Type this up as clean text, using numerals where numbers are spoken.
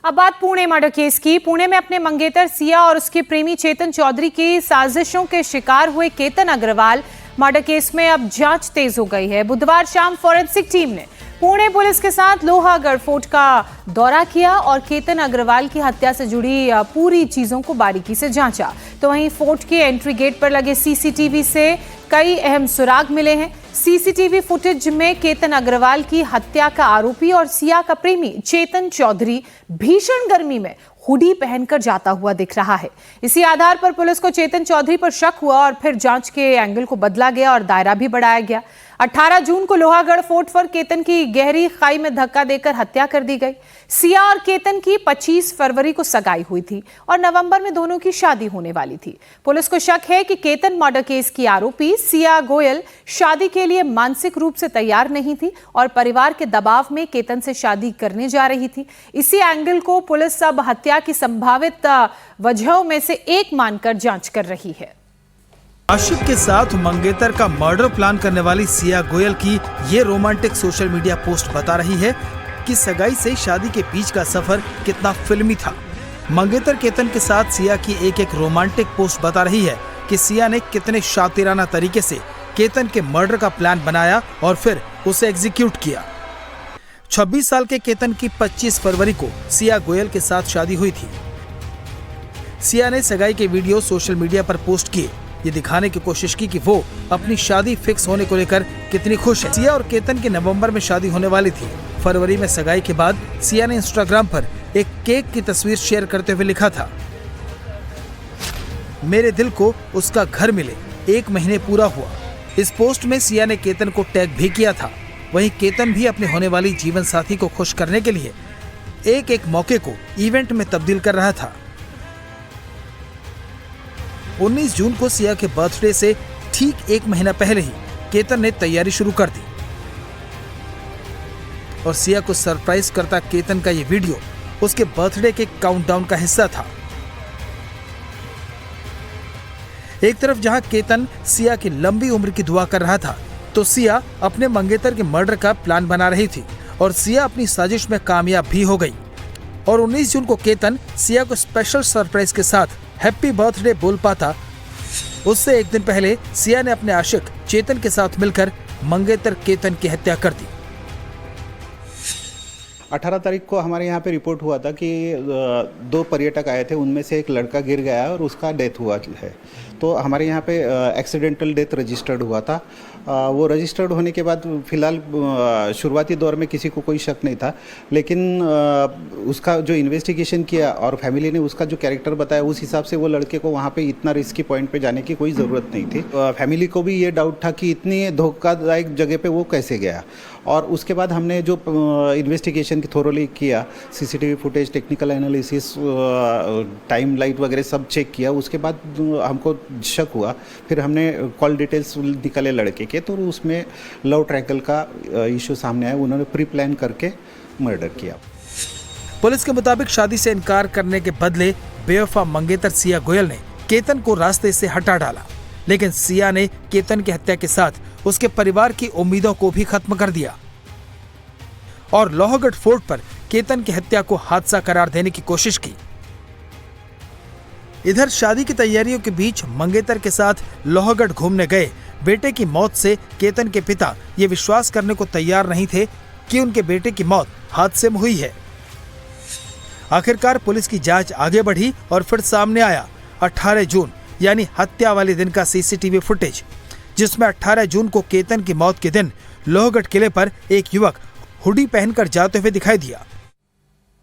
अब बात Pune murder case की। पुणे में अपने मंगेतर सिया और उसके प्रेमी चेतन चौधरी की साजिशों के शिकार हुए केतन अग्रवाल मर्डर केस में अब जांच तेज हो गई है। बुधवार शाम फोरेंसिक टीम ने पुणे पुलिस के साथ लोहागढ़ फोर्ट का दौरा किया और केतन अग्रवाल की हत्या से जुड़ी पूरी चीजों को बारीकी से जांचा। तो वहीं फोर्ट के एंट्री गेट पर लगे सीसीटीवी से कई अहम सुराग मिले हैं। सीसीटीवी फुटेज में केतन अग्रवाल की हत्या का आरोपी और सिया का प्रेमी चेतन चौधरी भीषण गर्मी में हुडी पहनकर जाता हुआ दिख रहा है। इसी आधार पर पुलिस को चेतन चौधरी पर शक हुआ और फिर जांच के एंगल को बदला गया और दायरा भी बढ़ाया गया। 18 जून को लोहागढ़ फोर्ट पर केतन की गहरी खाई में धक्का देकर हत्या कर दी गई। सिया और केतन की 25 फरवरी को सगाई हुई थी और नवंबर में दोनों की शादी होने वाली थी। पुलिस को शक है कि केतन मर्डर केस की आरोपी सिया गोयल शादी के लिए मानसिक रूप से तैयार नहीं थी और परिवार के दबाव में केतन से शादी करने जा रही थी। इसी एंगल को पुलिस अब हत्या की संभावित वजहों में से एक मानकर जांच कर रही है। आशिक के साथ मंगेतर का मर्डर प्लान करने वाली सिया गोयल की ये रोमांटिक सोशल मीडिया पोस्ट बता रही है कि सगाई से शादी के बीच का सफर कितना फिल्मी था। मंगेतर केतन के साथ सिया की एक रोमांटिक पोस्ट बता रही है कि सिया ने कितने शातिराना तरीके से केतन के मर्डर का प्लान बनाया और फिर उसे एग्जीक्यूट किया। 26 साल के केतन की 25 फरवरी को सिया गोयल के साथ शादी हुई थी। सिया ने सगाई के वीडियो सोशल मीडिया पर पोस्ट किए, ये दिखाने की कोशिश की कि वो अपनी शादी फिक्स होने को लेकर कितनी खुश है। सिया और केतन की नवंबर में शादी होने वाली थी। फरवरी में सगाई के बाद सिया ने इंस्टाग्राम पर एक केक की तस्वीर शेयर करते हुए लिखा था, मेरे दिल को उसका घर मिले 1 महीने पूरा हुआ। इस पोस्ट में सिया ने केतन को टैग भी किया था। वहीं केतन भी अपने होने वाली जीवन साथी को खुश करने के लिए एक मौके को इवेंट में तब्दील कर रहा था। 19 जून को सिया के बर्थडे से ठीक 1 महीना पहले ही केतन ने तैयारी शुरू कर दी और सिया को सरप्राइज करता केतन का ये वीडियो उसके बर्थडे के काउंटडाउन का हिस्सा था। एक तरफ जहां केतन सिया की लंबी उम्र की दुआ कर रहा था, तो सिया अपने मंगेतर के मर्डर का प्लान बना रही थी और सिया अपनी साजिश में कामयाब भी हो गई। और 19 जून को केतन सिया को स्पेशल सरप्राइज के साथ हैप्पी बर्थडे बोल पाता, उससे एक दिन पहले सिया ने अपने आशिक चेतन के साथ मिलकर मंगेतर केतन की हत्या कर दी। 18 तारीख को हमारे यहाँ पे रिपोर्ट हुआ था कि 2 पर्यटक आए थे, उनमें से एक लड़का गिर गया और उसका डेथ हुआ है। तो हमारे यहाँ पे एक्सीडेंटल डेथ रजिस्टर्ड हुआ था। वो रजिस्टर्ड होने के बाद फिलहाल शुरुआती दौर में किसी को कोई शक नहीं था, लेकिन उसका जो इन्वेस्टिगेशन किया और फैमिली ने उसका जो कैरेक्टर बताया, उस हिसाब से वो लड़के को वहाँ पे इतना रिस्की पॉइंट पे जाने की कोई ज़रूरत नहीं थी। फैमिली को भी ये डाउट था कि इतनी धोखादायक जगह पे वो कैसे गया। और उसके बाद हमने जो इन्वेस्टिगेशन की थोरोली किया, CCTV footage, technical analysis, time light वगैरह सब चेक किया। उसके बाद हमको शक हुआ, फिर हमने कॉल डिटेल्स निकाले लड़के के, तो उसमें लव ट्रैंगल का इशू सामने आया। उन्होंने प्री प्लान करके मर्डर किया। पुलिस के मुताबिक शादी से इनकार करने के बदले बेवफा मंगेतर सिया गोयल ने केतन को रास्ते से हटा डाला, लेकिन सिया ने केतन की हत्या के साथ उसके परिवार की उम्मीदों को भी खत्म कर दिया और लोहागढ़ फोर्ट पर केतन की हत्या को हादसा करार देने की कोशिश की। इधर शादी की तैयारियों के बीच मंगेतर के साथ लोहागढ़ घूमने गए बेटे की मौत से केतन के पिता ये विश्वास करने को तैयार नहीं थे कि उनके बेटे की मौत हादसे में हुई है। आखिरकार पुलिस की जांच आगे बढ़ी और फिर सामने आया 18 जून यानी हत्या वाले दिन का सीसीटीवी फुटेज, जिसमें 18 जून को केतन की मौत के दिन लोहागढ़ किले पर एक युवक हुडी पहनकर जाते हुए दिखाई दिया।